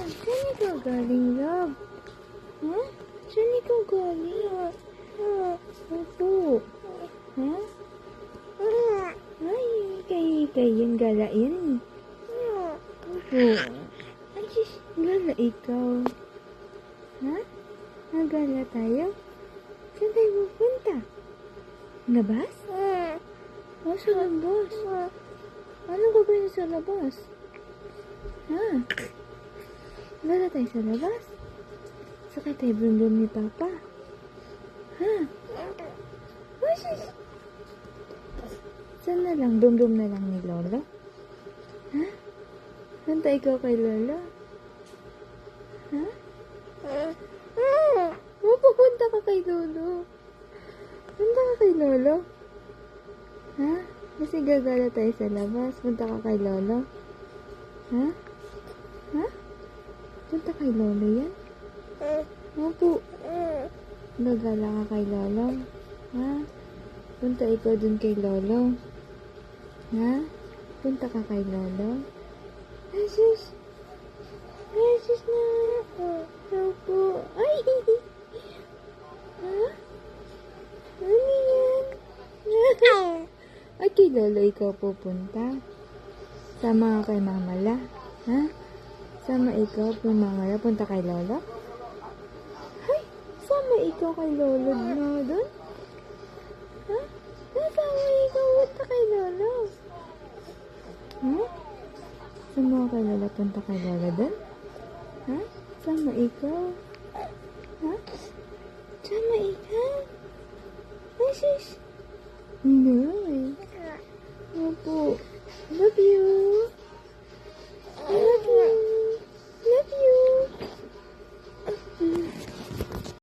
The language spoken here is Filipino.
Saan ikaw galing, love? Ha? Saan ikaw galing? Opo. Ha? Ay, kay yan, gala yan. Opo. Ay, sis, gala ikaw. Ha? Nagala tayo? Saan tayo pupunta? Labas? Oh, sa labas. Ano gagawin sa labas? Ha? Gala tayo sa labas? Sakay tayo blum-blum ni Papa. Ha? Oh, sis. Saan na lang? Blum-blum na lang ni Lolo? Ha? Saan tayo ikaw kay Lolo? Ha? Pupunta ka kay Lolo. Punta ka kay Lolo. Ha? Kasi gagala tayo sa labas. Punta ka kay Lolo. Ha? Ha? Punta kay Lolo yan? Opo. Gagala ka kay Lolo. Ha? Punta ikaw dun kay Lolo. Ha? Punta ka kay Lolo. Ay, sis. Ay, sis na. Opo. Ay! Ha? Ano yan? Ay, kay Lolo ikaw pupunta. Sama ka kay Mamala. Ha? Sama ikaw kay Mamala. Punta kay Lolo? Ay, sama ikaw kay Lolo na doon? Ha? Sama ikaw punta kay Lolo? Ha? Sama kay Lolo punta kay Lolo doon? Ha? Sama ikaw? Ha? Sama ikaw? Ay, sis. No. Opo. Love you. I love you.